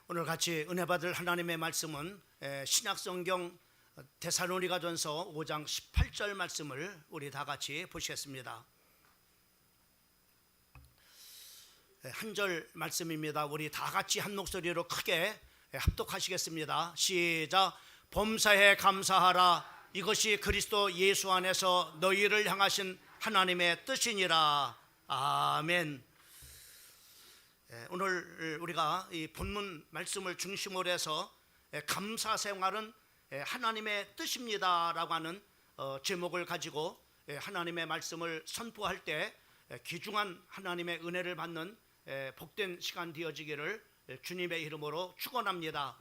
오늘 같이 은혜 받을 하나님의 말씀은 신약성경 데살로니가전서 5장 18절 말씀을 우리 다 같이 보시겠습니다. 한 절 말씀입니다. 우리 다 같이 한 목소리로 크게 합독하시겠습니다. 시작. 범사에 감사하라. 이것이 그리스도 예수 안에서 너희를 향하신 하나님의 뜻이니라. 아멘. 오늘 우리가 이 본문 말씀을 중심으로 해서 감사 생활은 하나님의 뜻입니다라고 하는 제목을 가지고 하나님의 말씀을 선포할 때 귀중한 하나님의 은혜를 받는 복된 시간 되어지기를 주님의 이름으로 축원합니다.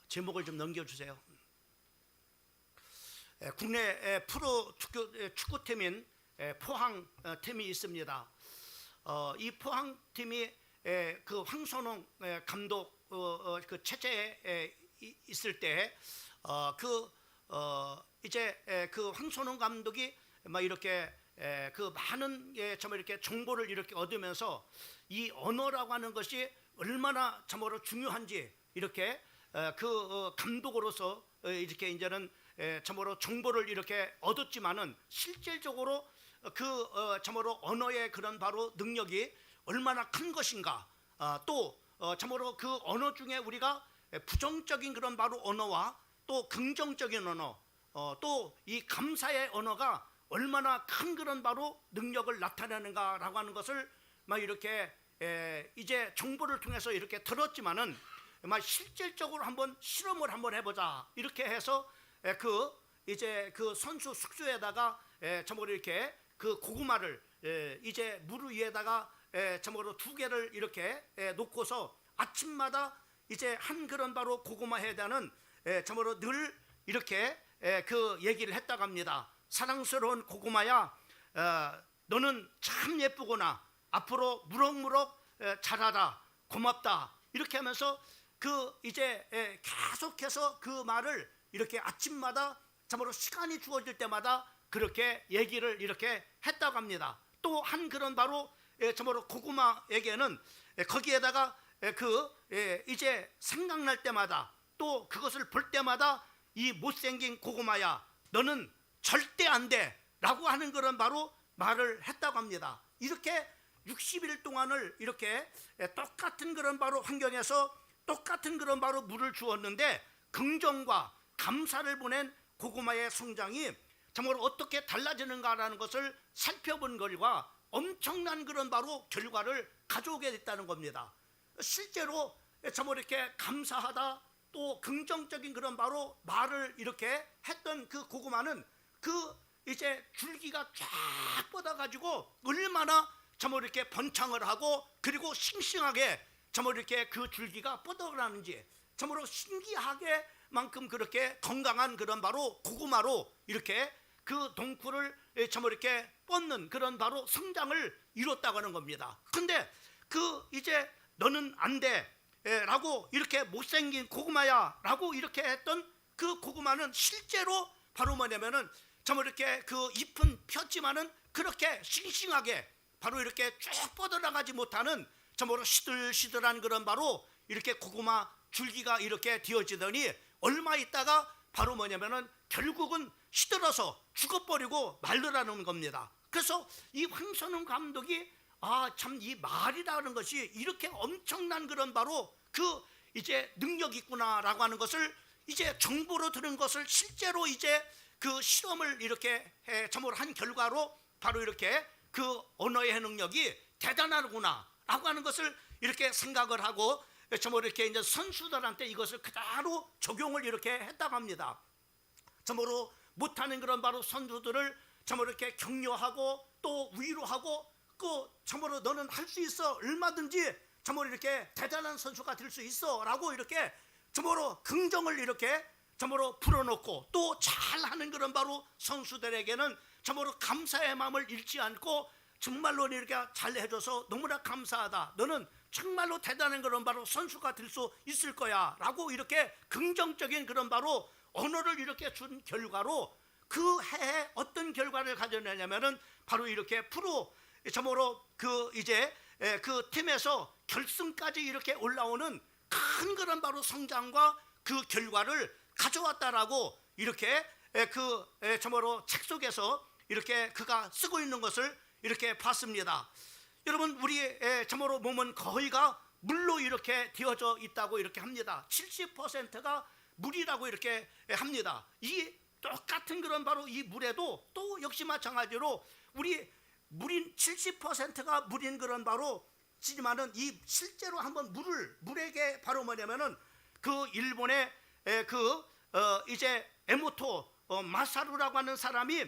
제목을 좀 넘겨주세요. 국내 프로 축구팀인 포항팀이 있습니다. 이 포항팀이 그 황선홍 감독 그 체제에 있을 때 이제 그 황선홍 감독이 막 이렇게 그 많은 정말 이렇게 정보를 이렇게 얻으면서 이 언어라고 하는 것이 얼마나 참으로 중요한지 이렇게 그 감독으로서 이렇게 이제는 참으로 정보를 이렇게 얻었지만은 실질적으로 그 참으로 언어의 그런 바로 능력이 얼마나 큰 것인가, 또 참으로 그 언어 중에 우리가 부정적인 그런 바로 언어와 또 긍정적인 언어, 또 이 감사의 언어가 얼마나 큰 그런 바로 능력을 나타내는가라고 하는 것을 막 이렇게 이제 정보를 통해서 이렇게 들었지만은 막 실질적으로 한번 실험을 한번 해보자 이렇게 해서 그 이제 그 선수 숙소에다가 참으로 이렇게 그 고구마를 이제 물 위에다가 참으로 2개를 이렇게 놓고서 아침마다 이제 한 그런 바로 고구마에 대한 참으로 늘 이렇게 그 얘기를 했다고 합니다. 사랑스러운 고구마야, 너는 참 예쁘구나. 앞으로 무럭무럭 자라라. 고맙다. 이렇게 하면서 그 이제 계속해서 그 말을 이렇게 아침마다 참으로 시간이 주어질 때마다 그렇게 얘기를 이렇게 했다고 합니다. 또 한 그런 바로 참으로 고구마에게는 거기에다가 그 이제 생각날 때마다 또 그것을 볼 때마다 이 못생긴 고구마야, 너는 절대 안 돼 라고 하는 그런 바로 말을 했다고 합니다. 이렇게 60일 동안을 이렇게 똑같은 그런 바로 환경에서 똑같은 그런 바로 물을 주었는데 긍정과 감사를 보낸 고구마의 성장이 참으로 어떻게 달라지는가라는 것을 살펴본 결과 엄청난 그런 바로 결과를 가져오게 됐다는 겁니다. 실제로 참으로 이렇게 감사하다 또 긍정적인 그런 바로 말을 이렇게 했던 그 고구마는 그 이제 줄기가 쫙 뻗어가지고 얼마나 참으로 이렇게 번창을 하고 그리고 싱싱하게 참으로 이렇게 그 줄기가 뻗어가는지 참으로 신기하게 만큼 그렇게 건강한 그런 바로 고구마로 이렇게 그 동쿨을 참으로 이렇게 뻗는 그런 바로 성장을 이뤘다고 하는 겁니다. 근데 그 이제 너는 안 돼 라고 이렇게 못생긴 고구마야 라고 이렇게 했던 그 고구마는 실제로 바로 뭐냐면은 참으로 이렇게 그 잎은 폈지만은 그렇게 싱싱하게 바로 이렇게 쭉 뻗어나가지 못하는 참으로 시들시들한 그런 바로 이렇게 고구마 줄기가 이렇게 되어지더니 얼마 있다가 바로 뭐냐면은 결국은 시들어서 죽어버리고 말르라는 겁니다. 그래서 이 황선홍 감독이 참 이 말이라는 것이 이렇게 엄청난 그런 바로 그 이제 능력이 있구나라고 하는 것을 이제 정보로 들은 것을 실제로 이제 그 실험을 이렇게 참으로 한 결과로 바로 이렇게 그 언어의 능력이 대단하구나라고 하는 것을 이렇게 생각을 하고 참으로 이렇게 이제 선수들한테 이것을 그대로 적용을 이렇게 했다고 합니다. 참으로 못하는 그런 바로 선수들을 참으로 이렇게 격려하고 또 위로하고 그 참으로 너는 할 수 있어, 얼마든지 참으로 이렇게 대단한 선수가 될 수 있어 라고 이렇게 참으로 긍정을 이렇게 참으로 불어넣고 또 잘하는 그런 바로 선수들에게는 참으로 감사의 마음을 잃지 않고 정말로 이렇게 잘 해줘서 너무나 감사하다, 너는 정말로 대단한 그런 바로 선수가 될 수 있을 거야 라고 이렇게 긍정적인 그런 바로 언어를 이렇게 준 결과로 그 해에 어떤 결과를 가져내냐면은 바로 이렇게 프로 참으로 그 이제 그 팀에서 결승까지 이렇게 올라오는 큰 그런 바로 성장과 그 결과를 가져왔다라고 이렇게 참으로 책 속에서 이렇게 그가 쓰고 있는 것을 이렇게 봤습니다. 여러분, 우리의 참으로 몸은 거의가 물로 이렇게 되어져 있다고 이렇게 합니다. 70%가 물이라고 이렇게 합니다. 이 똑같은 그런 바로 이 물에도 또 역시 마찬가지로 우리 물인 70%가 물인 그런 바로 지만은 이 실제로 한번 물에게 바로 뭐냐면은 그 일본의 이제 에모토 마사루라고 하는 사람이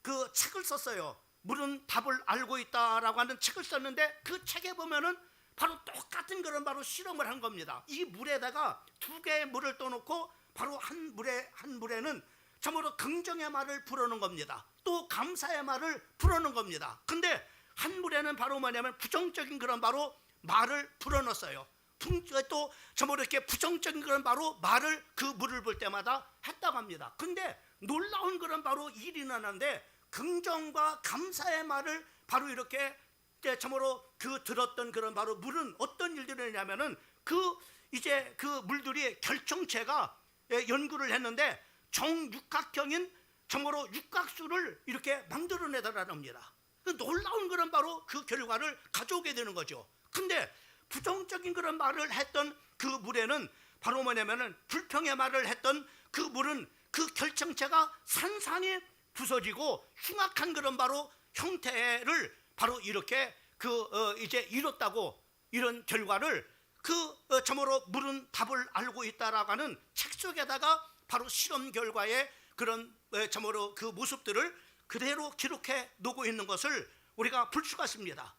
그 책을 썼어요. 물은 답을 알고 있다라고 하는 책을 썼는데 그 책에 보면은 바로 똑같은 그런 바로 실험을 한 겁니다. 이 물에다가 두 개의 물을 떠놓고 바로 한 물에는 참으로 긍정의 말을 불어넣은 겁니다. 또 감사의 말을 불어넣은 겁니다. 근데 한 물에는 바로 뭐냐면 부정적인 그런 바로 말을 불어넣었어요. 또 참으로 이렇게 부정적인 그런 바로 말을 그 물을 볼 때마다 했다고 합니다. 근데 놀라운 그런 바로 일이 일어나는데 긍정과 감사의 말을 바로 이렇게 참으로 그 들었던 그런 바로 물은 어떤 일들이 있냐면은 이제 그 물들이 결정체가 연구를 했는데 정육각형인 참으로 육각수를 이렇게 만들어내더라는 겁니다. 그 놀라운 그런 바로 그 결과를 가져오게 되는 거죠. 근데 부정적인 그런 말을 했던 그 물에는 바로 뭐냐면은 불평의 말을 했던 그 물은 그 결정체가 산산이 부서지고 흉악한 그런 바로 형태를 바로 이렇게 이제 이뤘다고 이런 결과를 참으로 물은 답을 알고 있다라고 하는 책 속에다가 바로 실험 결과의 그런 참으로 그 모습들을 그대로 기록해 놓고 있는 것을 우리가 볼 수가 있습니다.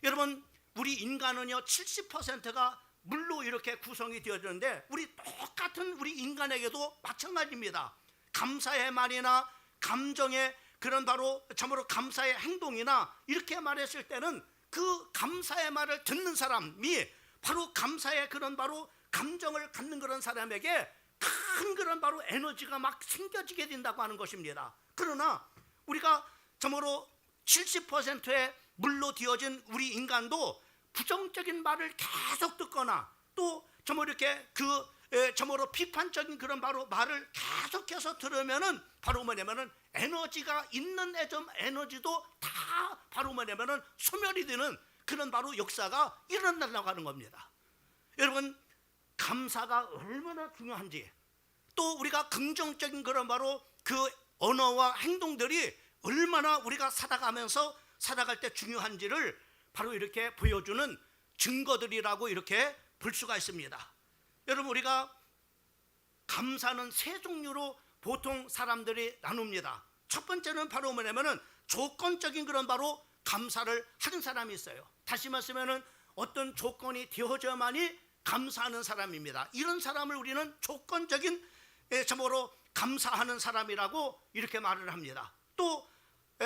여러분, 우리 인간은요 70%가 물로 이렇게 구성이 되어지는데 우리 똑같은 우리 인간에게도 마찬가지입니다. 감사의 말이나 감정의 그런 바로 참으로 감사의 행동이나 이렇게 말했을 때는 그 감사의 말을 듣는 사람이 바로 감사의 그런 바로 감정을 갖는 그런 사람에게 큰 그런 바로 에너지가 막 생겨지게 된다고 하는 것입니다. 그러나 우리가 참으로 70%의 물로 되어진 우리 인간도 부정적인 말을 계속 듣거나 또 참으로 이렇게 참으로 비판적인 그런 바로 말을 계속해서 들으면은 바로 뭐냐면은 에너지가 있는 에너지도 다 바로 뭐냐면은 소멸이 되는 그런 바로 역사가 일어나려고 하는 겁니다. 여러분, 감사가 얼마나 중요한지 또 우리가 긍정적인 그런 바로 그 언어와 행동들이 얼마나 우리가 살아갈 때 중요한지를 바로 이렇게 보여주는 증거들이라고 이렇게 볼 수가 있습니다. 여러분, 우리가 감사는 세 종류로 보통 사람들이 나눕니다. 첫 번째는 바로 뭐냐면은 조건적인 그런 바로 감사를 하는 사람이 있어요. 다시 말씀하면은 어떤 조건이 되어져야만이 감사하는 사람입니다. 이런 사람을 우리는 조건적인 참으로 감사하는 사람이라고 이렇게 말을 합니다. 또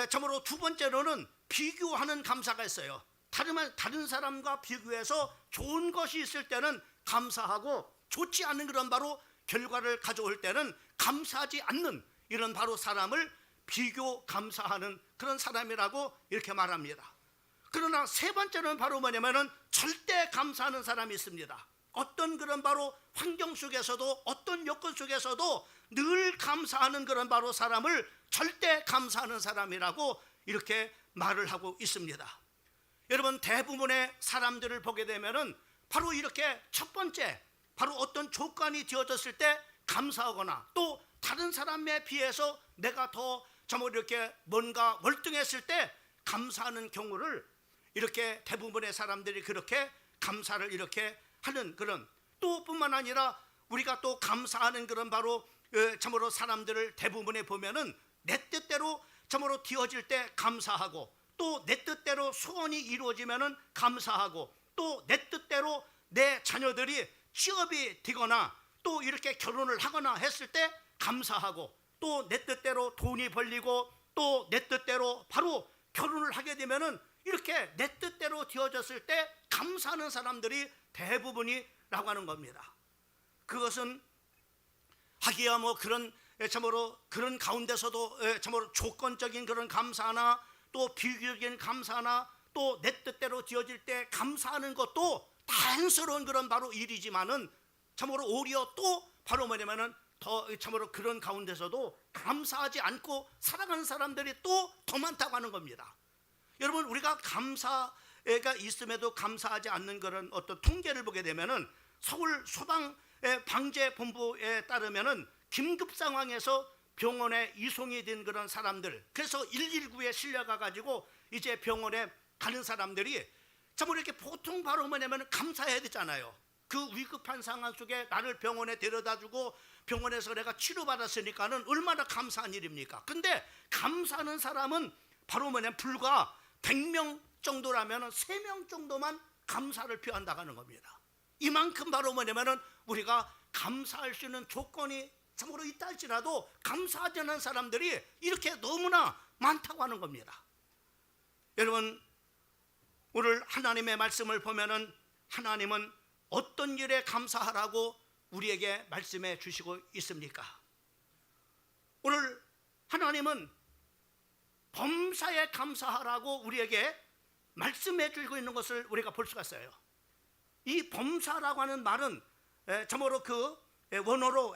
참으로 두 번째로는 비교하는 감사가 있어요. 다른 사람과 비교해서 좋은 것이 있을 때는 감사하고 좋지 않은 그런 바로 결과를 가져올 때는 감사하지 않는 이런 바로 사람을 비교 감사하는 그런 사람이라고 이렇게 말합니다. 그러나 세 번째는 바로 뭐냐면은 절대 감사하는 사람이 있습니다. 어떤 그런 바로 환경 속에서도 어떤 여건 속에서도 늘 감사하는 그런 바로 사람을 절대 감사하는 사람이라고 이렇게 말을 하고 있습니다. 여러분, 대부분의 사람들을 보게 되면은 바로 이렇게 첫 번째 바로 어떤 조건이 되어졌을 때 감사하거나 또 다른 사람에 비해서 내가 더 이렇게 뭔가 월등했을 때 감사하는 경우를 이렇게 대부분의 사람들이 그렇게 감사를 이렇게 하는 그런 또 뿐만 아니라 우리가 또 감사하는 그런 바로 참으로 사람들을 대부분에 보면은 내 뜻대로 참으로 되어질 때 감사하고 또 내 뜻대로 소원이 이루어지면은 감사하고 또 내 뜻대로 내 자녀들이 취업이 되거나 또 이렇게 결혼을 하거나 했을 때 감사하고 또 내 뜻대로 돈이 벌리고 또 내 뜻대로 바로 결혼을 하게 되면은 이렇게 내 뜻대로 되어졌을 때 감사하는 사람들이 대부분이라고 하는 겁니다. 그것은 하기야 뭐 참으로 그런 가운데서도 참으로 조건적인 그런 감사나 또 비교적인 감사나 또 내 뜻대로 되어질 때 감사하는 것도 다행스러운 그런 바로 일이지만은 참으로 오히려 또 바로 뭐냐면은 더 참으로 그런 가운데서도 감사하지 않고 살아가는 사람들이 또 더 많다고 하는 겁니다. 여러분, 우리가 감사가 있음에도 감사하지 않는 그런 어떤 통계를 보게 되면은 서울 소방 방재 본부에 따르면은 긴급 상황에서 병원에 이송이 된 그런 사람들, 그래서 119에 실려가 가지고 이제 병원에 가는 사람들이 참으로 이렇게 보통 바로 뭐냐면 감사해야 되잖아요. 그 위급한 상황 속에 나를 병원에 데려다주고 병원에서 내가 치료받았으니까는 얼마나 감사한 일입니까? 근데 감사하는 사람은 바로 뭐냐면 불과 100명 정도라면 3명 정도만 감사를 표한다고 하는 겁니다. 이만큼 바로 뭐냐면은 우리가 감사할 수 있는 조건이 참으로 있다 할지라도 감사하지 않는 사람들이 이렇게 너무나 많다고 하는 겁니다. 여러분, 오늘 하나님의 말씀을 보면은 하나님은 어떤 일에 감사하라고 우리에게 말씀해 주시고 있습니까? 오늘 하나님은 범사에 감사하라고 우리에게 말씀해 주고 있는 것을 우리가 볼 수가 있어요. 이 범사라고 하는 말은 참으로 그 원어로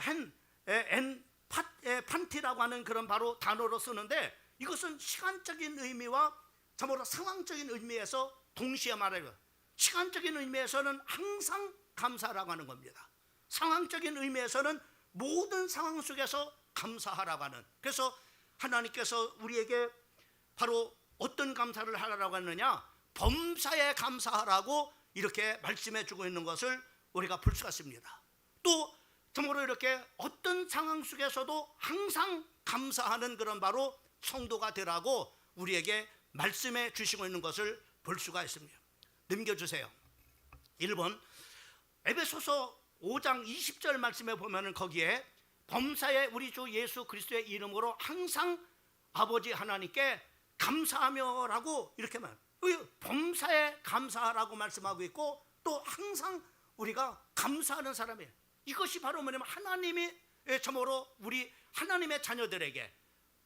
판티라고 하는 그런 바로 단어로 쓰는데, 이것은 시간적인 의미와 참으로 상황적인 의미에서 동시에 말해요. 시간적인 의미에서는 항상 감사라고 하는 겁니다. 상황적인 의미에서는 모든 상황 속에서 감사하라고 하는, 그래서 하나님께서 우리에게 바로 어떤 감사를 하라고 하느냐, 범사에 감사하라고 이렇게 말씀해 주고 있는 것을 우리가 볼 수가 있습니다. 또 참으로 이렇게 어떤 상황 속에서도 항상 감사하는 그런 바로 성도가 되라고 우리에게 말씀해 주시고 있는 것을 볼 수가 있습니다. 넘겨주세요. 1번 에베소서 5장 20절 말씀에 보면은 거기에 범사에 우리 주 예수 그리스도의 이름으로 항상 아버지 하나님께 감사하며라고 이렇게 범사에 감사하라고 말씀하고 있고, 또 항상 우리가 감사하는 사람이에요. 이것이 바로 뭐냐면 하나님이 참으로 우리 하나님의 자녀들에게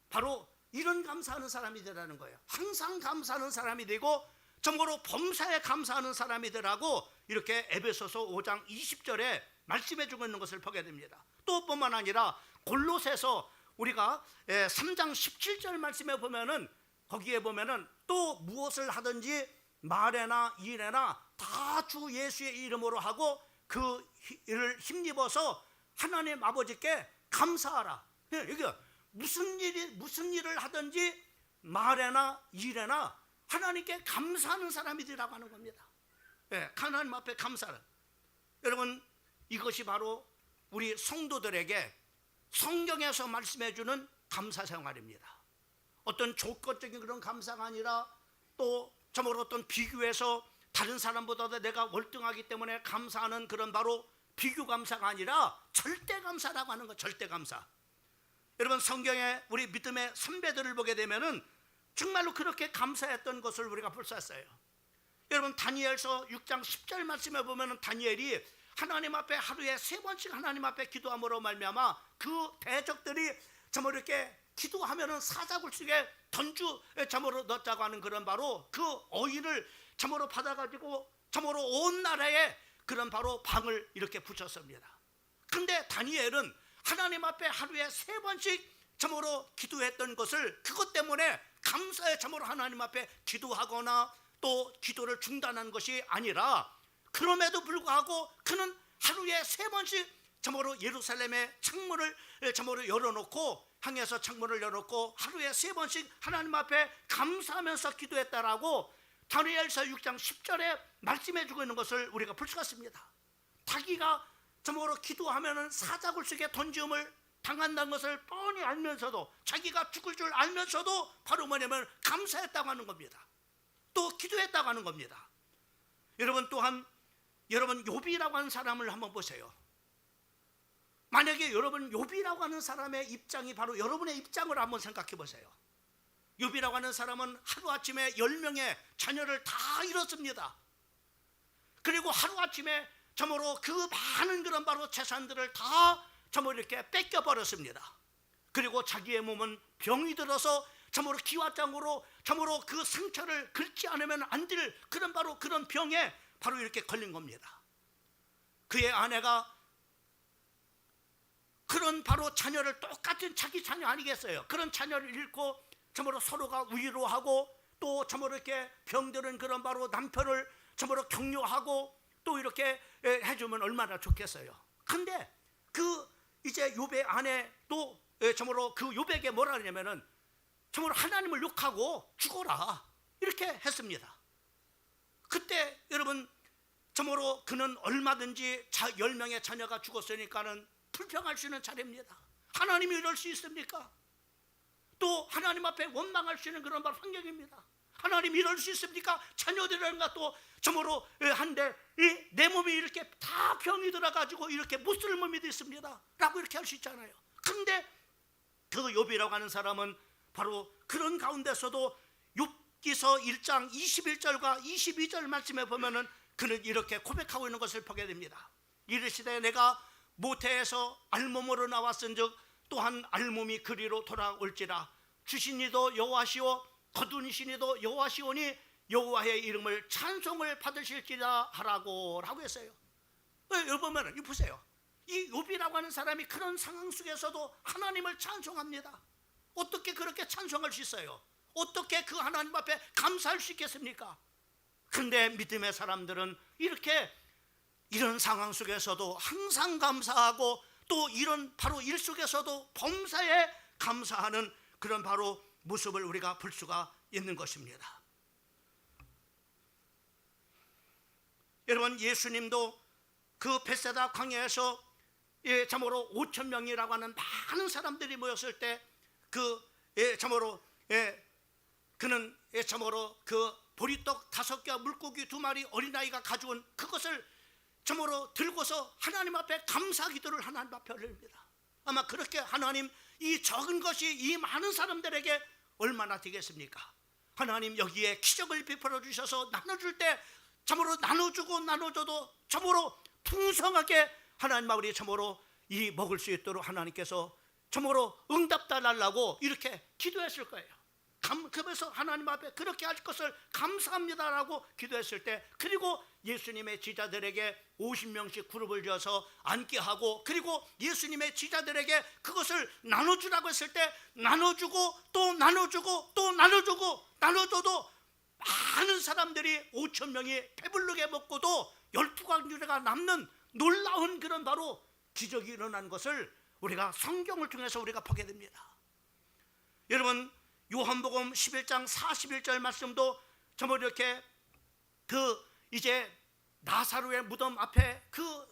바로 이런 감사하는 사람이 되라는 거예요. 항상 감사하는 사람이 되고 참으로 범사에 감사하는 사람이 되라고 이렇게 에베소서 5장 20절에 말씀해 주고 있는 것을 보게 됩니다. 또 뿐만 아니라 골로새서 우리가 3장 17절 말씀에 보면은 거기에 보면은 또 무엇을 하든지 말에나 일에나 다 주 예수의 이름으로 하고 그 일을 힘입어서 하나님 아버지께 감사하라. 여기 무슨 일을 하든지 말에나 일에나 하나님께 감사하는 사람이 되라고 하는 겁니다. 하나님 앞에 감사를. 여러분, 이것이 바로 우리 성도들에게 성경에서 말씀해 주는 감사 생활입니다. 어떤 조건적인 그런 감사가 아니라 또 참으로 어떤 비교해서 다른 사람보다 내가 월등하기 때문에 감사하는 그런 바로 비교 감사가 아니라 절대 감사라고 하는 것. 절대 감사. 여러분, 성경에 우리 믿음의 선배들을 보게 되면은 정말로 그렇게 감사했던 것을 우리가 볼 수 있어요. 여러분, 다니엘서 6장 10절 말씀에 보면은 다니엘이 하나님 앞에 하루에 3번씩 하나님 앞에 기도함으로 말미암아 그 대적들이 참으로 이렇게 기도하면은 사자굴식에 던주 참으로 넣자고 하는 그런 바로 그 어인을 참으로 받아가지고 참으로 온 나라에 그런 바로 방을 이렇게 붙였습니다. 근데 다니엘은 하나님 앞에 하루에 3번씩 참으로 기도했던 것을, 그것 때문에 감사에 참으로 하나님 앞에 기도하거나 또 기도를 중단한 것이 아니라, 그럼에도 불구하고 그는 하루에 3번씩 참으로 예루살렘의 창문을 참으로 열어놓고, 향해서 창문을 열어놓고 하루에 3번씩 하나님 앞에 감사하면서 기도했다라고 다니엘서 6장 10절에 말씀해 주고 있는 것을 우리가 볼 수가 있습니다. 자기가 참으로 기도하면은 사자굴식에 던짐을 당한다는 것을 뻔히 알면서도, 자기가 죽을 줄 알면서도 바로 뭐냐면 감사했다고 하는 겁니다. 또 기도했다고 하는 겁니다. 여러분, 또한 여러분 욥이라고 하는 사람을 한번 보세요. 만약에 여러분 욥이라고 하는 사람의 입장이 바로 여러분의 입장을 한번 생각해 보세요. 욥이라고 하는 사람은 하루아침에 10명의 자녀를 다 잃었습니다. 그리고 하루아침에 참으로 그 많은 그런 바로 재산들을 다 참으로 이렇게 뺏겨버렸습니다. 그리고 자기의 몸은 병이 들어서 참으로 기와장으로 참으로 그 상처를 긁지 않으면 안 될 그런 바로 그런 병에 바로 이렇게 걸린 겁니다. 그의 아내가 그런 바로 자녀를, 똑같은 자기 자녀 아니겠어요? 그런 자녀를 잃고 참으로 서로가 위로하고, 또 참으로 이렇게 병들은 그런 바로 남편을 참으로 격려하고 또 이렇게 해주면 얼마나 좋겠어요. 근데 그 이제 욥의 아내도 참으로 그 욥에게 뭐라 하냐면은 참으로 하나님을 욕하고 죽어라 이렇게 했습니다. 그때 여러분 참으로 그는 얼마든지 10명의 자녀가 죽었으니까는 불평할 수 있는 차례입니다. 하나님이 이럴 수 있습니까? 또 하나님 앞에 원망할 수 있는 그런 환경입니다. 하나님 이럴 수 있습니까? 자녀들과 또 참으로 한데 내 몸이 이렇게 다 병이 들어가지고 이렇게 못 쓸 몸이 됐습니다 라고 이렇게 할 수 있잖아요. 근데 그 욥이라고 하는 사람은 바로 그런 가운데서도 욥기서 1장 21절과 22절 말씀에 보면은 그는 이렇게 고백하고 있는 것을 보게 됩니다. 이르시되 내가 모태에서 알몸으로 나왔은즉 또한 알몸이 그리로 돌아올지라. 주신 이도 여호와시오 거둔 이시니도 여호와시오니 여호와의 이름을 찬송을 받으실지라 하라고 라고 했어요. 여러분 보면 보세요. 이 욥이라고 하는 사람이 그런 상황 속에서도 하나님을 찬송합니다. 어떻게 그렇게 찬송할 수 있어요? 어떻게 그 하나님 앞에 감사할 수 있겠습니까? 근데 믿음의 사람들은 이렇게 이런 상황 속에서도 항상 감사하고 또 이런 바로 일 속에서도 범사에 감사하는 그런 바로 모습을 우리가 볼 수가 있는 것입니다. 여러분 예수님도 그 벳세다 광야에서 참으로 5천 명이라고 하는 많은 사람들이 모였을 때 참으로 그는 참으로 그 보리떡 5개와 물고기 2마리 어린아이가 가져온 그것을 참으로 들고서 하나님 앞에 감사 기도를 하나님 앞에 올립니다. 아마 그렇게 하나님 이 적은 것이 이 많은 사람들에게 얼마나 되겠습니까? 하나님 여기에 기적을 베풀어 주셔서 나눠줄 때 참으로 나눠주고 나눠줘도 참으로 풍성하게 하나님 우리 참으로 이 먹을 수 있도록 하나님께서 참으로 응답 달라고 이렇게 기도했을 거예요. 그래서 하나님 앞에 그렇게 할 것을 감사합니다라고 기도했을 때, 그리고 예수님의 제자들에게 50명씩 그룹을 지어서 앉게 하고, 그리고 예수님의 제자들에게 그것을 나눠주라고 했을 때 나눠주고 또 나눠주고 또 나눠주고 나눠줘도 많은 사람들이 5천 명이 배부르게 먹고도 12광주리가 남는 놀라운 그런 바로 기적이 일어난 것을 우리가 성경을 통해서 우리가 보게 됩니다. 여러분 요한복음 11장 41절 말씀도 정말 이렇게 이제 나사로의 무덤 앞에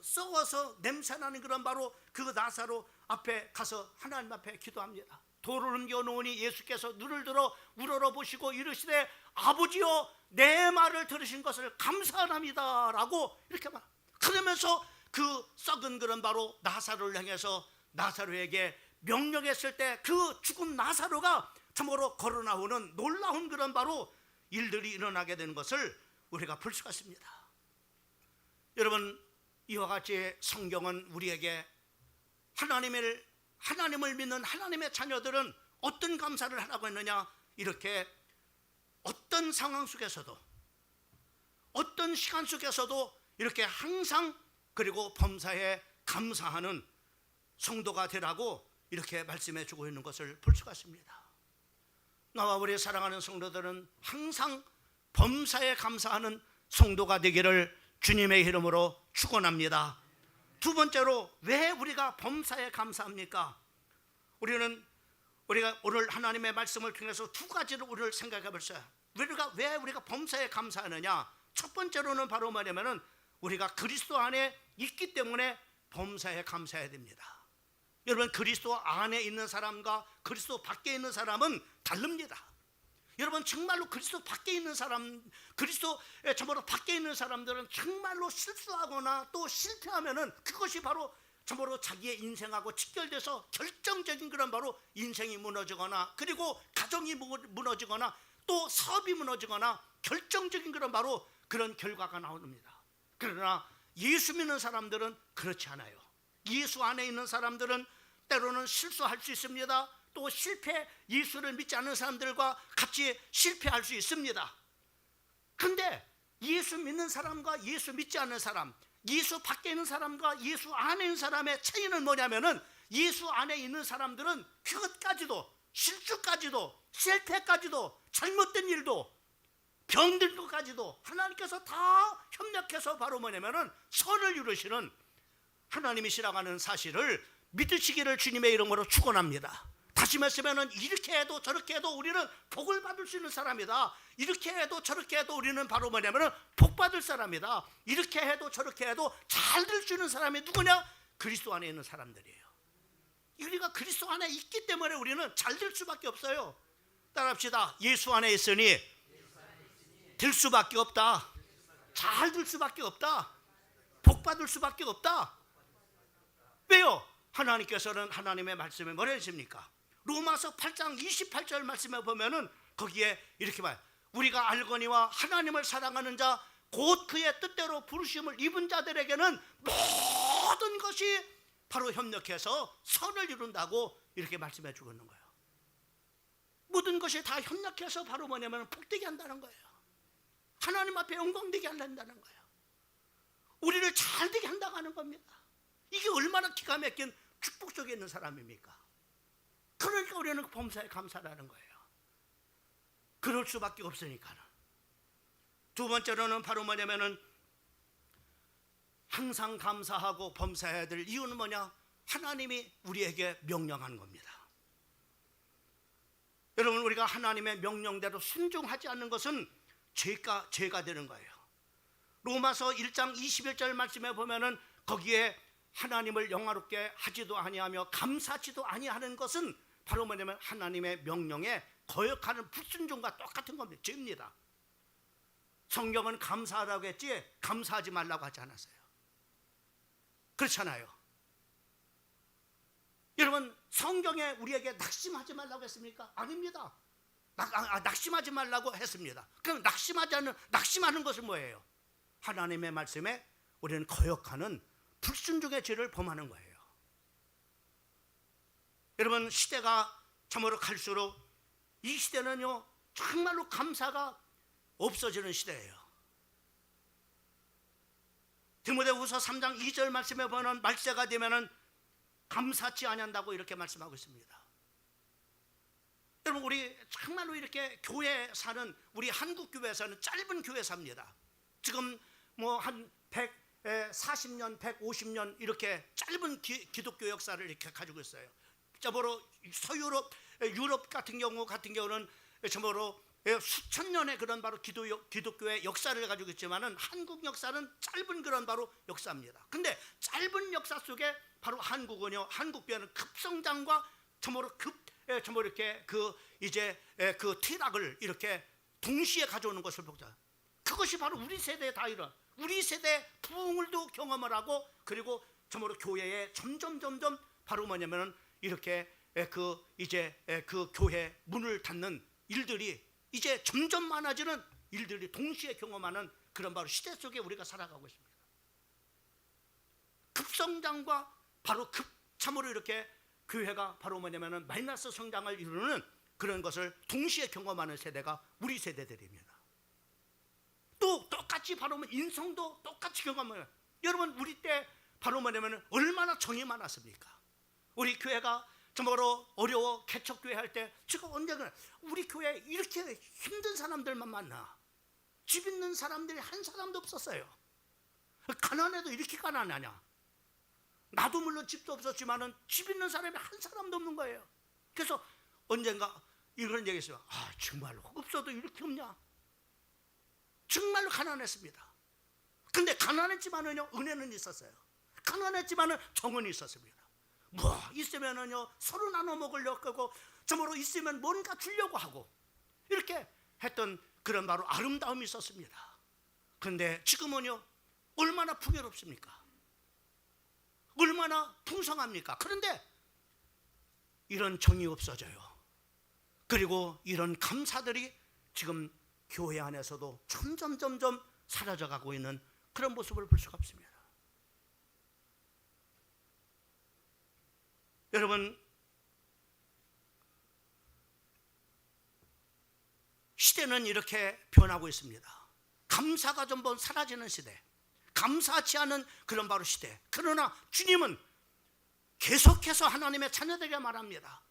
썩어서 냄새나는 그런 바로 그 나사로 앞에 가서 하나님 앞에 기도합니다. 돌을 옮겨 놓으니 예수께서 눈을 들어 우러러보시고 이르시되 아버지여 내 말을 들으신 것을 감사합니다 라고 이렇게 말. 그러면서 그 썩은 그런 바로 나사로를 향해서 나사로에게 명령했을 때 그 죽은 나사로가 참으로 걸어 나오는 놀라운 그런 바로 일들이 일어나게 되는 것을 우리가 볼 수가 있습니다. 여러분 이와 같이 성경은 우리에게 하나님을 믿는 하나님의 자녀들은 어떤 감사를 하라고 했느냐, 이렇게 어떤 상황 속에서도 어떤 시간 속에서도 이렇게 항상 그리고 범사에 감사하는 성도가 되라고 이렇게 말씀해 주고 있는 것을 볼 수가 있습니다. 나와 우리 사랑하는 성도들은 항상 범사에 감사하는 성도가 되기를 주님의 이름으로 축원합니다. 두 번째로 왜 우리가 범사에 감사합니까? 우리가 오늘 하나님의 말씀을 통해서 두 가지를 오늘 생각해 볼까요? 왜 우리가 범사에 감사하느냐? 첫 번째로는 바로 뭐냐면은 우리가 그리스도 안에 있기 때문에 범사에 감사해야 됩니다. 여러분 그리스도 안에 있는 사람과 그리스도 밖에 있는 사람은 다릅니다. 여러분 정말로 그리스도 밖에 있는 사람, 그리스도의 전부로 밖에 있는 사람들은 정말로 실수하거나 또 실패하면은 그것이 바로 전부로 자기의 인생하고 직결돼서 결정적인 그런 바로 인생이 무너지거나, 그리고 가정이 무너지거나, 또 사업이 무너지거나 결정적인 그런 바로 그런 결과가 나옵니다. 그러나 예수 믿는 사람들은 그렇지 않아요. 예수 안에 있는 사람들은 때로는 실수할 수 있습니다. 또 예수를 믿지 않는 사람들과 같이 실패할 수 있습니다. 근데 예수 믿는 사람과 예수 믿지 않는 사람, 예수 밖에 있는 사람과 예수 안에 있는 사람의 차이는 뭐냐면은, 예수 안에 있는 사람들은 그것까지도, 실수까지도, 실패까지도, 잘못된 일도, 병든 것까지도 하나님께서 다 협력해서 바로 뭐냐면은 선을 이루시는 하나님이시라고 하는 사실을 믿으시기를 주님의 이름으로 축원합니다. 다시 말씀하면, 이렇게 해도 저렇게 해도 우리는 복을 받을 수 있는 사람이다. 이렇게 해도 저렇게 해도 우리는 바로 뭐냐면 복 받을 사람이다. 이렇게 해도 저렇게 해도 잘 될 수 있는 사람이 누구냐? 그리스도 안에 있는 사람들이에요. 우리가 그리스도 안에 있기 때문에 우리는 잘 될 수밖에 없어요. 따라합시다. 예수 안에 있으니 될 수밖에 없다. 잘 될 수밖에 없다. 복 받을 수밖에 없다. 왜요? 하나님께서는 하나님의 말씀에 뭐라 했습니까? 로마서 8장 28절 말씀에 보면은 거기에 이렇게 봐요. 우리가 알거니와 하나님을 사랑하는 자 곧 그의 뜻대로 부르심을 입은 자들에게는 모든 것이 바로 협력해서 선을 이룬다고 이렇게 말씀해 주고 있는 거예요. 모든 것이 다 협력해서 바로 뭐냐면 복되게 한다는 거예요. 하나님 앞에 영광되게 한다는 거예요. 우리를 잘되게 한다고 하는 겁니다. 이게 얼마나 기가 막힌 축복 속에 있는 사람입니까? 그러니까 우리는 범사에 감사라는 거예요. 그럴 수밖에 없으니까는. 두 번째로는 바로 뭐냐면은 항상 감사하고 범사해야 될 이유는 뭐냐? 하나님이 우리에게 명령한 겁니다. 여러분, 우리가 하나님의 명령대로 순종하지 않는 것은 죄가 되는 거예요. 로마서 1장 21절 말씀에 보면은 거기에 하나님을 영화롭게 하지도 아니하며 감사하지도 아니하는 것은 바로 뭐냐면 하나님의 명령에 거역하는 불순종과 똑같은 겁니다. 죄입니다. 성경은 감사하라고 했지 감사하지 말라고 하지 않았어요. 그렇잖아요. 여러분, 성경에 우리에게 낙심하지 말라고 했습니까? 아닙니다. 낙심하지 말라고 했습니다. 그럼 낙심하는 것은 뭐예요? 하나님의 말씀에 우리는 거역하는 불순종의 죄를 범하는 거예요. 여러분, 시대가 참으로 갈수록 이 시대는요 정말로 감사가 없어지는 시대예요. 디모데후서 3장 2절 말씀에 보면 말세가 되면은 감사치 아니한다고 이렇게 말씀하고 있습니다. 여러분, 우리 정말로 이렇게 교회 사는 우리 한국 교회에서는 짧은 교회 삽니다. 지금 뭐 한 140년, 150년 이렇게 짧은 기독교 역사를 이렇게 가지고 있어요. 저보로 서유럽, 유럽 같은 경우는 저보로 수천 년의 그런 바로 기독교의 역사를 가지고 있지만은 한국 역사는 짧은 그런 바로 역사입니다. 근데 짧은 역사 속에 바로 한국은요, 한국교회는 급성장과 저모로 이렇게 그 퇴락을 이렇게 동시에 가져오는 것을 보자. 그것이 바로 우리 세대에 다 이런 우리 세대 부흥을도 경험을 하고, 그리고 저모로 교회에 점점 바로 뭐냐면은 이렇게 그 교회 문을 닫는 일들이 이제 점점 많아지는 일들이 동시에 경험하는 그런 바로 시대 속에 우리가 살아가고 있습니다. 급성장과 바로 참으로 이렇게 교회가 바로 뭐냐면은 마이너스 성장을 이루는 그런 것을 동시에 경험하는 세대가 우리 세대들입니다. 또 똑같이 바로 인성도 똑같이 경험해요. 여러분, 우리 때 바로 뭐냐면은 얼마나 정이 많았습니까? 우리 교회가 정말로 어려워 개척교회 할 때 지금 언제나 우리 교회에 이렇게 힘든 사람들만 만나. 집 있는 사람들이 한 사람도 없었어요. 가난해도 이렇게 가난하냐? 나도 물론 집도 없었지만은 집 있는 사람이 한 사람도 없는 거예요. 그래서 언젠가 이런 얘기 했어요. 정말로 없어도 이렇게 없냐? 정말로 가난했습니다. 근데 가난했지만은요 은혜는 있었어요. 가난했지만은 정은이 있었습니다. 뭐 있으면은요 서로 나눠 먹으려고 하고, 저모로 있으면 뭔가 주려고 하고, 이렇게 했던 그런 바로 아름다움이 있었습니다. 근데 지금은요 얼마나 풍요롭습니까? 얼마나 풍성합니까? 그런데 이런 정이 없어져요. 그리고 이런 감사들이 지금 교회 안에서도 점점 사라져가고 있는 그런 모습을 볼 수가 없습니다. 여러분, 시대는 이렇게 변하고 있습니다. 감사가 전부 사라지는 시대, 감사하지 않은 그런 바로 시대. 그러나 주님은 계속해서 하나님의 자녀들에게 말합니다.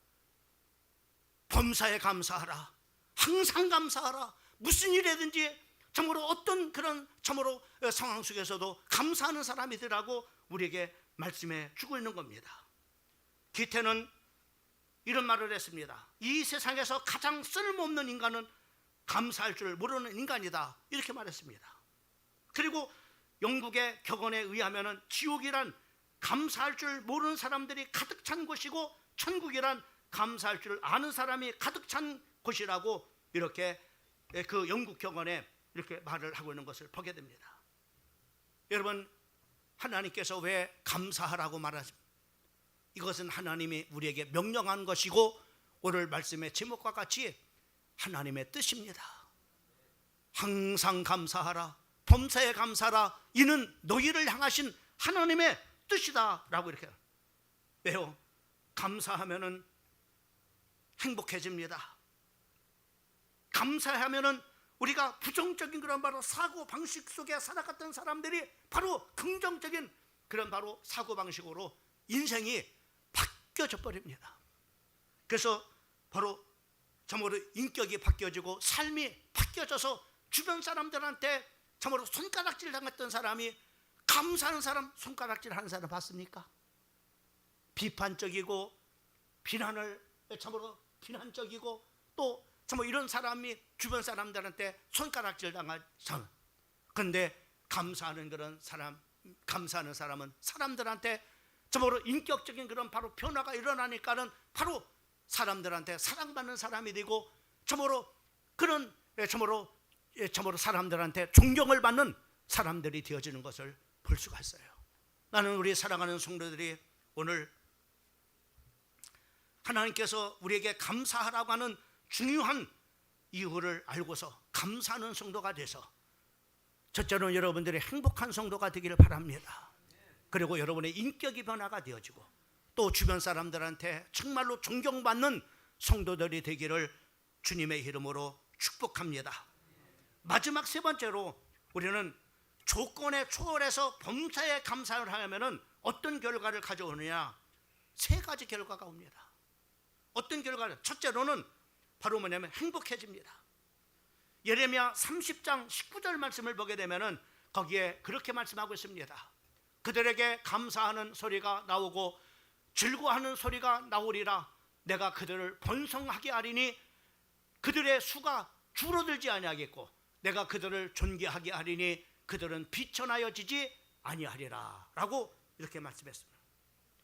범사에 감사하라. 항상 감사하라. 무슨 일이든지 참으로 어떤 그런 참으로 상황 속에서도 감사하는 사람이 되라고 우리에게 말씀해 주고 있는 겁니다. 기태는 이런 말을 했습니다. 이 세상에서 가장 쓸모없는 인간은 감사할 줄 모르는 인간이다, 이렇게 말했습니다. 그리고 영국의 격언에 의하면 지옥이란 감사할 줄 모르는 사람들이 가득 찬 곳이고 천국이란 감사할 줄 아는 사람이 가득 찬 곳이라고 이렇게 그 영국 격언에 이렇게 말을 하고 있는 것을 보게 됩니다. 여러분, 하나님께서 왜 감사하라고 말하십니까? 이것은 하나님이 우리에게 명령한 것이고 오늘 말씀의 제목과 같이 하나님의 뜻입니다. 항상 감사하라. 범사에 감사하라. 이는 너희를 향하신 하나님의 뜻이다 라고 이렇게. 왜요? 감사하면은 행복해집니다. 감사하면은 우리가 부정적인 그런 바로 사고 방식 속에 살아갔던 사람들이 바로 긍정적인 그런 바로 사고 방식으로 인생이 바뀌어져 버립니다. 그래서 바로 참으로 인격이 바뀌어지고 삶이 바뀌어져서 주변 사람들한테 참으로 손가락질 당했던 사람이 감사하는 사람, 손가락질 하는 사람 봤습니까? 비판적이고 비난을 참으로 비난적이고 또 참으로 이런 사람이 주변 사람들한테 손가락질 당한 사람. 그런데 감사하는 그런 사람, 감사하는 사람은 사람들한테 참으로 인격적인 그런 바로 변화가 일어나니까는 바로 사람들한테 사랑받는 사람이 되고 참으로 그런 참으로 사람들한테 존경을 받는 사람들이 되어지는 것을 볼 수가 있어요. 나는 우리 사랑하는 성도들이 오늘 하나님께서 우리에게 감사하라고 하는 중요한 이유를 알고서 감사하는 성도가 돼서 첫째로는 여러분들이 행복한 성도가 되기를 바랍니다. 그리고 여러분의 인격이 변화가 되어지고 또 주변 사람들한테 정말로 존경받는 성도들이 되기를 주님의 이름으로 축복합니다. 마지막 세 번째로 우리는 조건에 초월해서 범사에 감사를 하면은 어떤 결과를 가져오느냐? 세 가지 결과가 옵니다. 어떤 결과를? 첫째로는 바로 뭐냐면 행복해집니다. 예레미야 30장 19절 말씀을 보게 되면은 거기에 그렇게 말씀하고 있습니다. 그들에게 감사하는 소리가 나오고 즐거워하는 소리가 나오리라. 내가 그들을 번성하게 하리니 그들의 수가 줄어들지 아니하겠고 내가 그들을 존귀하게 하리니 그들은 비천하여지지 아니하리라 라고 이렇게 말씀했습니다.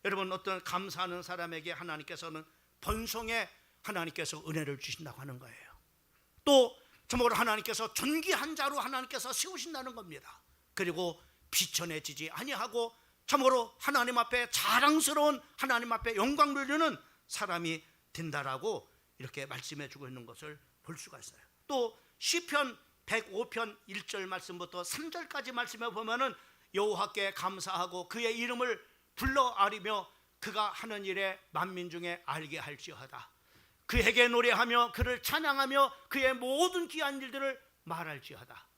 여러분, 어떤 감사하는 사람에게 하나님께서는 번성에 하나님께서 은혜를 주신다고 하는 거예요. 또 참으로 하나님께서 존귀한 자로 하나님께서 세우신다는 겁니다. 그리고 비천해지지 아니하고 참으로 하나님 앞에 자랑스러운, 하나님 앞에 영광 누리는 사람이 된다라고 이렇게 말씀해 주고 있는 것을 볼 수가 있어요. 또 시편 105편 1절 말씀부터 3절까지 말씀해 보면은 여호와께 감사하고 그의 이름을 불러 아리며 그가 하는 일에 만민 중에 알게 할지어다. 그에게 노래하며 그를 찬양하며 그의 모든 귀한 일들을 말할지어다.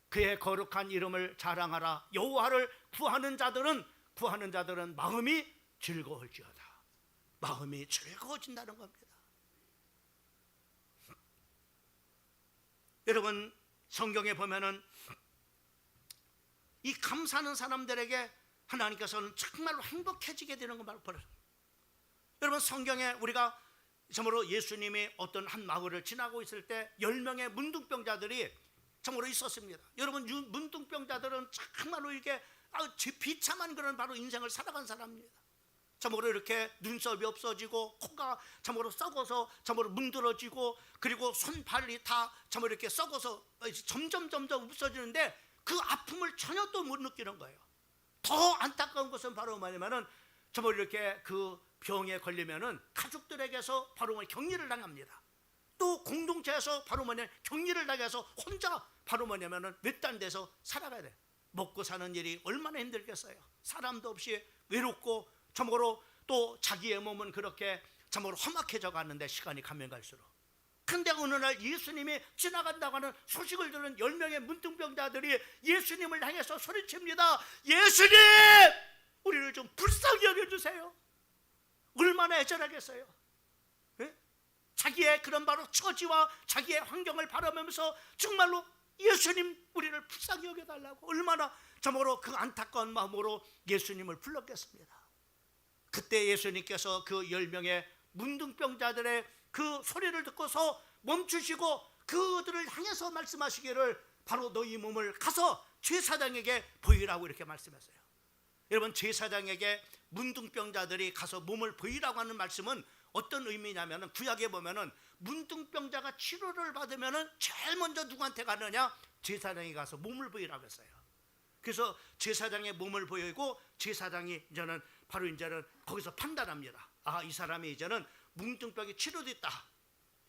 그의 거룩한 이름을 자랑하라. 여호와를 구하는 자들은 마음이 즐거울지어다. 마음이 즐거워진다는 겁니다. 여러분, 성경에 보면은 이 감사하는 사람들에게 하나님께서는 정말로 행복해지게 되는 것만 보여요. 여러분, 성경에 우리가 참으로 예수님이 어떤 한 마을을 지나고 있을 때 10명의 문둥병자들이 참으로 있었습니다. 여러분, 문둥병자들은 정말로 이게 비참한 그런 바로 인생을 살아간 사람입니다. 참으로 이렇게 눈썹이 없어지고 코가 참으로 썩어서 참으로 문드러지고 그리고 손발이 다 참으로 이렇게 썩어서 점점 없어지는데 그 아픔을 전혀 또 못 느끼는 거예요. 더 안타까운 것은 바로 뭐냐면은 참으로 이렇게 그 병에 걸리면은 가족들에게서 바로 격리를 당합니다. 또 공동체에서 바로 격리를 당해서 혼자 바로 뭐냐면은 외딴데서 살아가야 돼. 먹고 사는 일이 얼마나 힘들겠어요. 사람도 없이 외롭고 참으로 또 자기의 몸은 그렇게 참으로 험악해져 가는데 시간이 가면 갈수록 근데 어느 날 예수님이 지나간다고 하는 소식을 들은 10명의 문둥병자들이 예수님을 향해서 소리칩니다. 예수님, 우리를 좀 불쌍히 여겨주세요. 얼마나 애절하겠어요. 예? 자기의 그런 바로 처지와 자기의 환경을 바라보면서 정말로 예수님, 우리를 불쌍히 여겨달라고 얼마나 정말로 그 안타까운 마음으로 예수님을 불렀겠습니다. 그때 예수님께서 그 10명의 문둥병자들의 그 소리를 듣고서 멈추시고 그들을 향해서 말씀하시기를 바로 너희 몸을 가서 제사장에게 보이라고 이렇게 말씀했어요. 여러분, 제사장에게 문둥병자들이 가서 몸을 보이라고 하는 말씀은 어떤 의미냐면, 구약에 보면은 문둥병자가 치료를 받으면은 제일 먼저 누구한테 가느냐? 제사장이 가서 몸을 보이라고 했어요. 그래서 제사장의 몸을 보이고 제사장이 이제는 바로 이제는 거기서 판단합니다. 아, 이 사람이 이제는 문둥병이 치료됐다.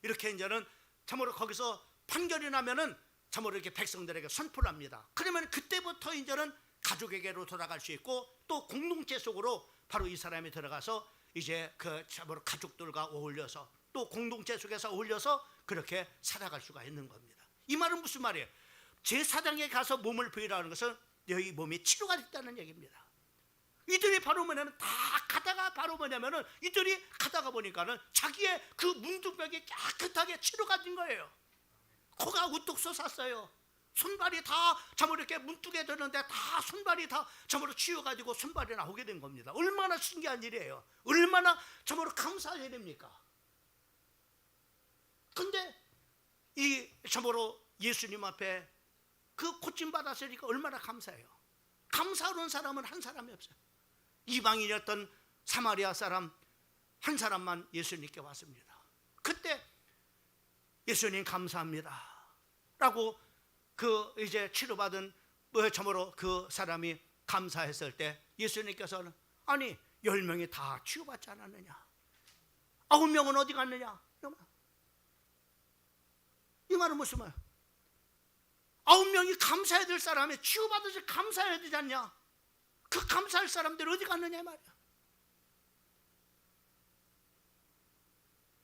이렇게 이제는 참으로 거기서 판결이 나면은 참으로 이렇게 백성들에게 선포를 합니다. 그러면 그때부터 이제는 가족에게로 돌아갈 수 있고 또 공동체 속으로 바로 이 사람이 들어가서 이제 그 참으로 가족들과 어울려서 또 공동체 속에서 어울려서 그렇게 살아갈 수가 있는 겁니다. 이 말은 무슨 말이에요? 제사장에 가서 몸을 보이라는 것은 너희 몸이 치료가 됐다는 얘기입니다. 이들이 바로 뭐냐면 다 가다가 바로 뭐냐면은 이들이 가다가 보니까는 자기의 그 문둥병이 깨끗하게 치료가 된 거예요. 코가 우뚝 솟았어요. 손발이 다 참으로 이렇게 문득에 드는데 다 손발이 다 참으로 치워가지고 손발이 나오게 된 겁니다. 얼마나 신기한 일이에요. 얼마나 참으로 감사할 일입니까? 근데 이 참으로 예수님 앞에 그 고침 받았으니까 얼마나 감사해요. 감사하는 사람은 한 사람이 없어요. 이방인이었던 사마리아 사람 한 사람만 예수님께 왔습니다. 그때 예수님 감사합니다 라고 그 이제 치료받은 참으로 그 사람이 감사했을 때 예수님께서는 아니 10명이 다 치유받지 않았느냐? 9명은 어디 갔느냐? 이 말은 무슨 말? 9명이 감사해야 될 사람이 치유받아서 감사해야 되지 않냐? 그 감사할 사람들이 어디 갔느냐 말이야.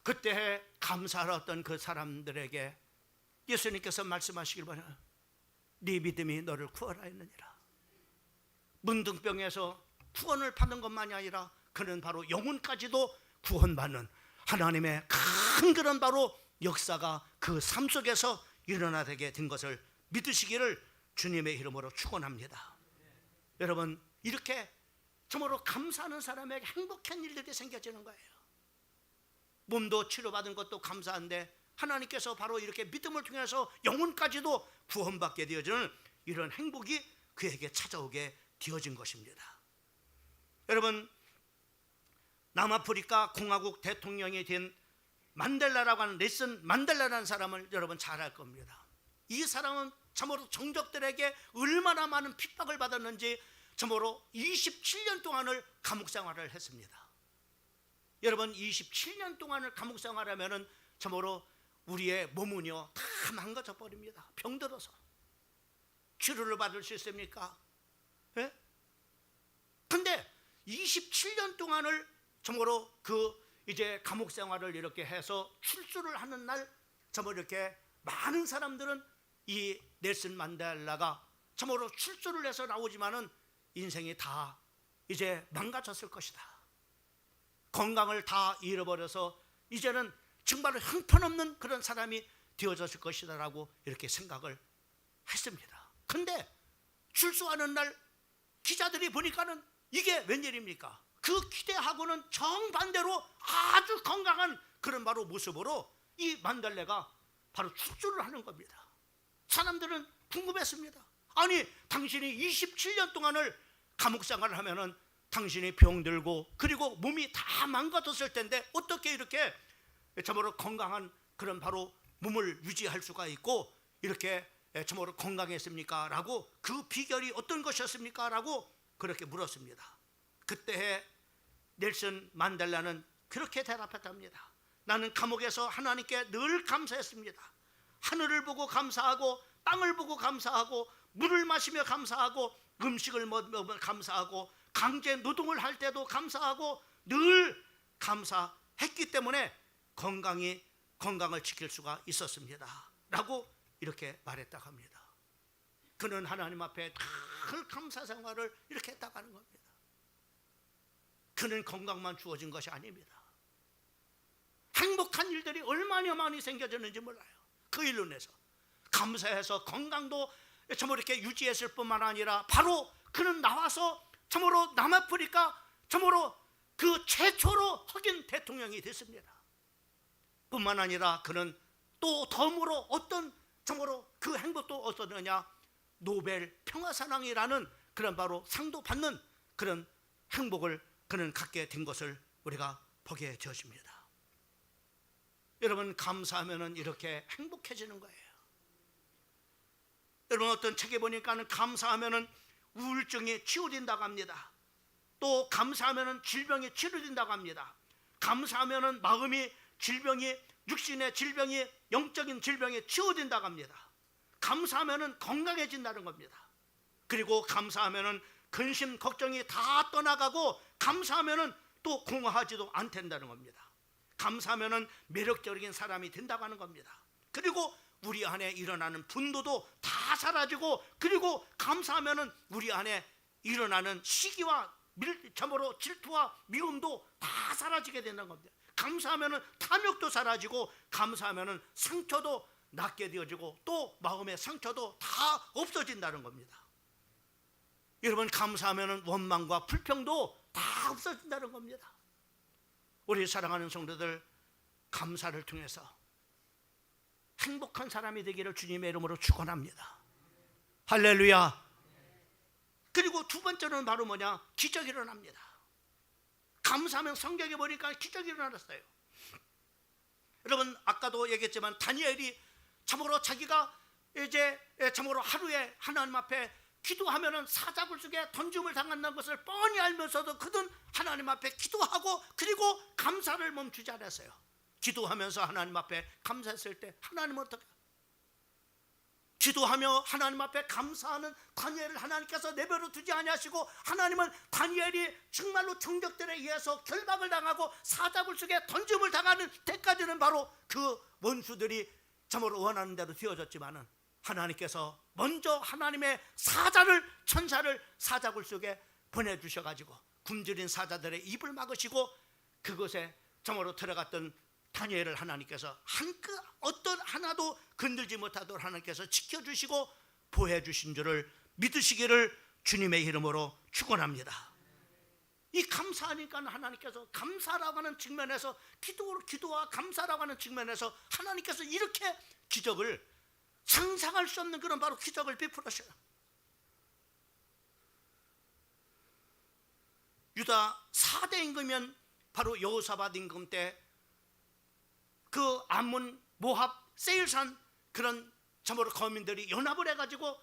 그때 감사하던 그 사람들에게 예수님께서 말씀하시길 바랍니다. 네 믿음이 너를 구원하였느니라. 문둥병에서 구원을 받는 것만이 아니라 그는 바로 영혼까지도 구원받는 하나님의 큰 그런 바로 역사가 그 삶 속에서 일어나게 된 것을 믿으시기를 주님의 이름으로 축원합니다. 여러분, 이렇게 정말로 감사하는 사람에게 행복한 일들이 생겨지는 거예요. 몸도 치료받은 것도 감사한데 하나님께서 바로 이렇게 믿음을 통해서 영혼까지도 구원받게 되어지는 이런 행복이 그에게 찾아오게 되어진 것입니다. 여러분, 남아프리카 공화국 대통령이 된 만델라라고 하는 넬슨 만델라라는 사람을 여러분 잘 알 겁니다. 이 사람은 참으로 정적들에게 얼마나 많은 핍박을 받았는지 참으로 27년 동안을 감옥 생활을 했습니다. 여러분, 27년 동안을 감옥 생활하면은 참으로 우리의 몸은요 다 망가져 버립니다. 병들어서 치료를 받을 수 있습니까? 예? 근데 27년 동안을 참으로 그 이제 감옥 생활을 이렇게 해서 출소를 하는 날 참으로 이렇게 많은 사람들은 이 넬슨 만델라가 참으로 출소를 해서 나오지만은 인생이 다 이제 망가졌을 것이다. 건강을 다 잃어버려서 이제는 정말 형편없는 그런 사람이 되어졌을 것이다 라고 이렇게 생각을 했습니다. 근데 출소하는 날 기자들이 보니까는 이게 웬일입니까? 그 기대하고는 정반대로 아주 건강한 그런 바로 모습으로 이 만델라가 바로 출소를 하는 겁니다. 사람들은 궁금했습니다. 아니, 당신이 27년 동안을 감옥 생활을 하면은 당신이 병들고 그리고 몸이 다 망가졌을 텐데 어떻게 이렇게 참으로 건강한 그런 바로 몸을 유지할 수가 있고 이렇게 참으로 건강했습니까? 라고 그 비결이 어떤 것이었습니까? 라고 그렇게 물었습니다. 그때 넬슨 만델라는 그렇게 대답했답니다. 나는 감옥에서 하나님께 늘 감사했습니다. 하늘을 보고 감사하고 땅을 보고 감사하고 물을 마시며 감사하고 음식을 먹으며 감사하고 강제 노동을 할 때도 감사하고 늘 감사했기 때문에 건강이 건강을 지킬 수가 있었습니다 라고 이렇게 말했다고 합니다. 그는 하나님 앞에 늘 감사 생활을 이렇게 했다고 하는 겁니다. 그는 건강만 주어진 것이 아닙니다. 행복한 일들이 얼마나 많이 생겨졌는지 몰라요. 그 일로 인해서 감사해서 건강도 참으로 이렇게 유지했을 뿐만 아니라 바로 그는 나와서 참으로 남아프리카 참으로 그 최초로 흑인 대통령이 됐습니다. 뿐만 아니라 그는 또 덤으로 어떤 참으로 그 행복도 얻었느냐, 노벨 평화사랑이라는 그런 바로 상도 받는 그런 행복을 그는 갖게 된 것을 우리가 보게 되어집니다. 여러분, 감사하면 이렇게 행복해지는 거예요. 여러분, 어떤 책에 보니까는 감사하면 우울증이 치유된다고 합니다. 또 감사하면 질병이 치료된다고 합니다. 감사하면 마음이 질병이, 육신의 질병이, 영적인 질병이 치유된다고 합니다. 감사하면 건강해진다는 겁니다. 그리고 감사하면 근심 걱정이 다 떠나가고 감사하면 또 공허하지도 않는다는 겁니다. 감사하면 매력적인 사람이 된다고 하는 겁니다. 그리고 우리 안에 일어나는 분노도 다 사라지고, 그리고 감사하면 우리 안에 일어나는 시기와 참으로 질투와 미움도 다 사라지게 된다는 겁니다. 감사하면 탐욕도 사라지고, 감사하면 상처도 낫게 되어지고, 또 마음의 상처도 다 없어진다는 겁니다. 여러분, 감사하면 원망과 불평도 다 없어진다는 겁니다. 우리 사랑하는 성도들, 감사를 통해서 행복한 사람이 되기를 주님의 이름으로 축원합니다. 할렐루야. 그리고 두 번째는 바로 뭐냐? 기적이 일어납니다. 감사하면 성경에 보니까 기적이 일어났어요. 여러분, 아까도 얘기했지만 다니엘이 참으로 자기가 이제 참으로 하루에 하나님 앞에 기도하면은 사자굴 속에 던짐을 당한다는 것을 뻔히 알면서도 그는 하나님 앞에 기도하고, 그리고 감사를 멈추지 않았어요. 기도하면서 하나님 앞에 감사했을 때 하나님은 어떻게? 기도하며 하나님 앞에 감사하는 다니엘을 하나님께서 내버려 두지 아니하시고, 하나님은 다니엘이 정말로 정적들에 의해서 결박을 당하고 사자굴 속에 던짐을 당하는 때까지는 바로 그 원수들이 참으로 원하는 대로 되어졌지만은, 하나님께서 먼저 하나님의 천사를 사자굴 속에 보내주셔가지고 굶주린 사자들의 입을 막으시고, 그곳에 참으로 들어갔던 다니엘을 하나님께서 어떤 하나도 건들지 못하도록 하나님께서 지켜주시고 보호해주신 줄을 믿으시기를 주님의 이름으로 축원합니다. 이 감사하니까 하나님께서 감사라고 하는 측면에서, 기도와 감사라고 하는 측면에서 하나님께서 이렇게 기적을, 상상할 수 없는 그런 바로 기적을 베풀으셔요. 유다 4대 임금이면 바로 여호사밧 임금 때 그 암몬, 모압, 세일산 그런 참으로 거민들이 연합을 해가지고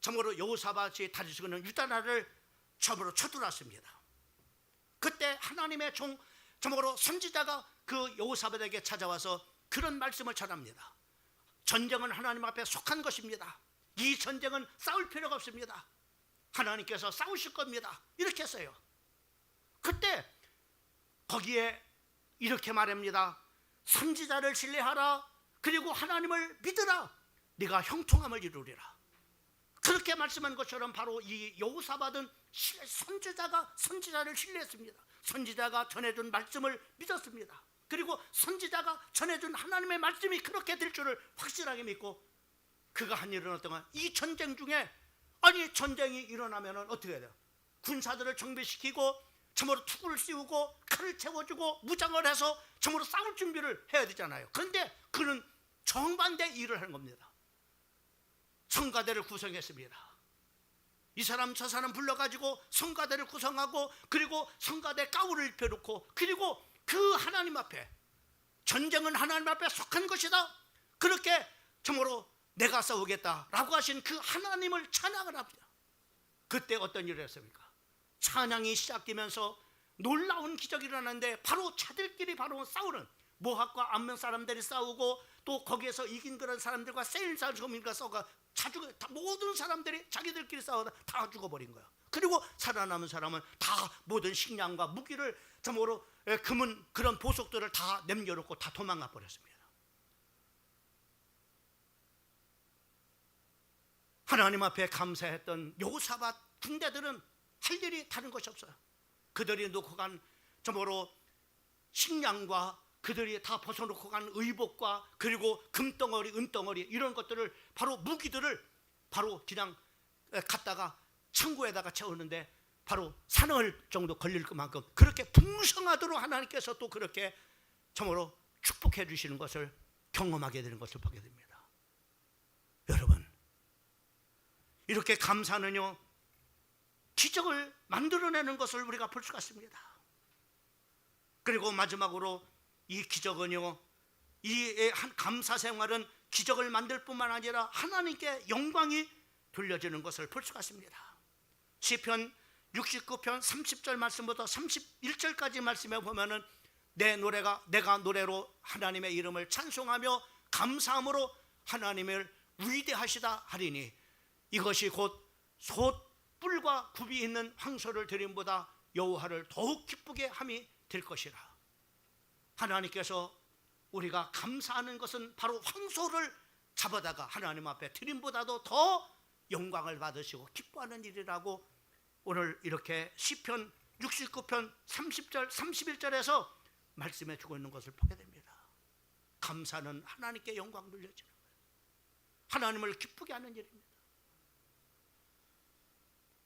참으로 여호사밧이 다스리고 있는 유다 나라를 참으로 쳐들어왔습니다. 그때 하나님의 종 참으로 선지자가 그 여호사밧에게 찾아와서 그런 말씀을 전합니다. 전쟁은 하나님 앞에 속한 것입니다. 이 전쟁은 싸울 필요가 없습니다. 하나님께서 싸우실 겁니다. 이렇게 했어요. 그때 거기에 이렇게 말합니다. 선지자를 신뢰하라. 그리고 하나님을 믿으라. 네가 형통함을 이루리라. 그렇게 말씀한 것처럼 바로 이 여호사밧은 선지자를 신뢰했습니다. 선지자가 전해준 말씀을 믿었습니다. 그리고 선지자가 전해준 하나님의 말씀이 그렇게 될 줄을 확실하게 믿고, 그가 한 일은 어떤가? 이 전쟁 중에, 아니 전쟁이 일어나면 어떻게 해야 돼요? 군사들을 정비시키고 참으로 투구를 씌우고 칼을 채워주고 무장을 해서 참으로 싸울 준비를 해야 되잖아요. 그런데 그는 정반대 일을 하는 겁니다. 성가대를 구성했습니다. 이 사람 저 사람 불러가지고 성가대를 구성하고, 그리고 성가대 가운을 입혀놓고, 그리고 그 하나님 앞에, 전쟁은 하나님 앞에 속한 것이다, 그렇게 참으로 내가 싸우겠다라고 하신 그 하나님을 찬양을 합니다. 그때 어떤 일을 했습니까? 찬양이 시작되면서 놀라운 기적이 일어났는데, 바로 자들끼리 바로 싸우는, 모압과 암몬 사람들이 싸우고, 또 거기에서 이긴 그런 사람들과 세일산 거민과 싸우고, 모든 사람들이 자기들끼리 싸우다 다 죽어버린 거야. 그리고 살아남은 사람은 다 모든 식량과 무기를 참으로 금은 그런 보석들을 다 남겨놓고 다 도망가 버렸습니다. 하나님 앞에 감사했던 여호사밧 군대들은 할 일이 다른 것이 없어요. 그들이 놓고 간 정말로 식량과 그들이 다 벗어놓고 간 의복과 그리고 금덩어리, 은덩어리 이런 것들을 바로 무기들을 바로 그냥 갖다가 창고에다가 채우는데 바로 사흘 정도 걸릴 것만큼 그렇게 풍성하도록 하나님께서 또 그렇게 정말로 축복해 주시는 것을 경험하게 되는 것을 보게 됩니다. 여러분, 이렇게 감사는요 기적을 만들어내는 것을 우리가 볼 수가 있습니다. 그리고 마지막으로 이 기적은요, 이 감사 생활은 기적을 만들 뿐만 아니라 하나님께 영광이 돌려지는 것을 볼 수가 있습니다. 시편 69편 30절 말씀부터 31절까지 말씀에 보면은 내가 노래로 하나님의 이름을 찬송하며 감사함으로 하나님을 위대하시다 하리니 이것이 곧 솥불과 굽이 있는 황소를 드림보다 여호와를 더욱 기쁘게 함이 될 것이라. 하나님께서 우리가 감사하는 것은 바로 황소를 잡아다가 하나님 앞에 드림보다도 더 영광을 받으시고 기뻐하는 일이라고 오늘 이렇게 시편 69편 30절 31절에서 말씀해 주고 있는 것을 보게 됩니다. 감사는 하나님께 영광 돌려지는 거예요. 하나님을 기쁘게 하는 일입니다.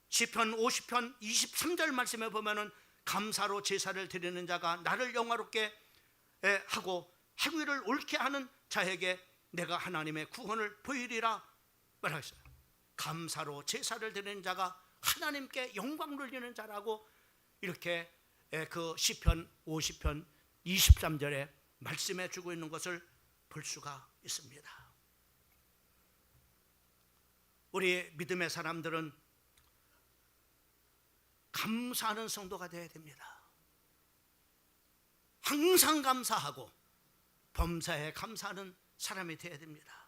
시편 50편 23절 말씀에 보면은 감사로 제사를 드리는 자가 나를 영화롭게 하고 행위를 옳게 하는 자에게 내가 하나님의 구원을 보이리라 말하셨어요. 감사로 제사를 드리는 자가 하나님께 영광 돌리는 자라고 이렇게 그 시편 50편 23절에 말씀해 주고 있는 것을 볼 수가 있습니다. 우리 믿음의 사람들은 감사하는 성도가 되어야 됩니다. 항상 감사하고 범사에 감사하는 사람이 되어야 됩니다.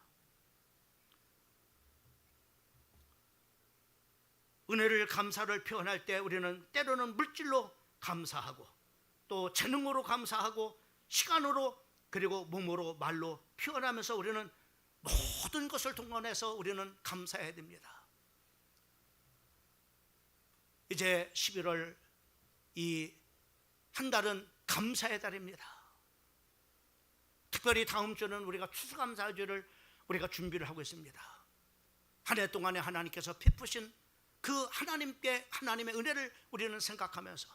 은혜를 감사를 표현할 때 우리는 때로는 물질로 감사하고 또 재능으로 감사하고 시간으로 그리고 몸으로 말로 표현하면서 우리는 모든 것을 동원해서 우리는 감사해야 됩니다. 이제 11월 이 한 달은 감사의 달입니다. 특별히 다음 주는 우리가 추수감사주를 우리가 준비를 하고 있습니다. 한 해 동안에 하나님께서 베푸신 그 하나님의 은혜를 우리는 생각하면서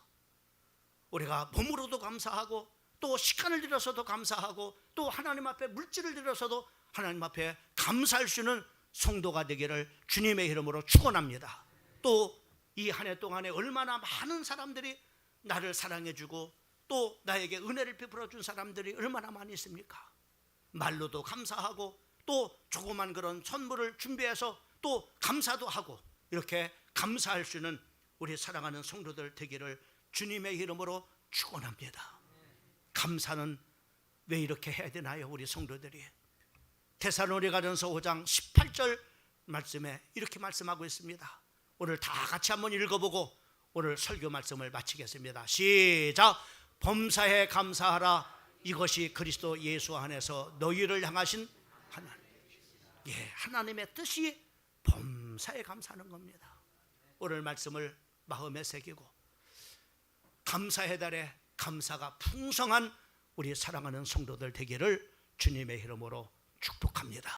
우리가 몸으로도 감사하고 또 시간을 들여서도 감사하고 또 하나님 앞에 물질을 들여서도 하나님 앞에 감사할 수 있는 성도가 되기를 주님의 이름으로 축원합니다. 또 이 한 해 동안에 얼마나 많은 사람들이 나를 사랑해주고 또 나에게 은혜를 베풀어 준 사람들이 얼마나 많이 있습니까? 말로도 감사하고 또 조그만 그런 선물을 준비해서 또 감사도 하고 이렇게 감사할 수 있는 우리 사랑하는 성도들 되기를 주님의 이름으로 축원합니다. 감사는 왜 이렇게 해야 되나요? 우리 성도들이 데살로니가전서 5장 18절 말씀에 이렇게 말씀하고 있습니다. 오늘 다 같이 한번 읽어보고 오늘 설교 말씀을 마치겠습니다. 시작. 범사에 감사하라. 이것이 그리스도 예수 안에서 너희를 향하신 하나님의 뜻이 범사에 감사하는 겁니다. 오늘 말씀을 마음에 새기고 감사의 달에 감사가 풍성한 우리 사랑하는 성도들 되기를 주님의 이름으로 축복합니다.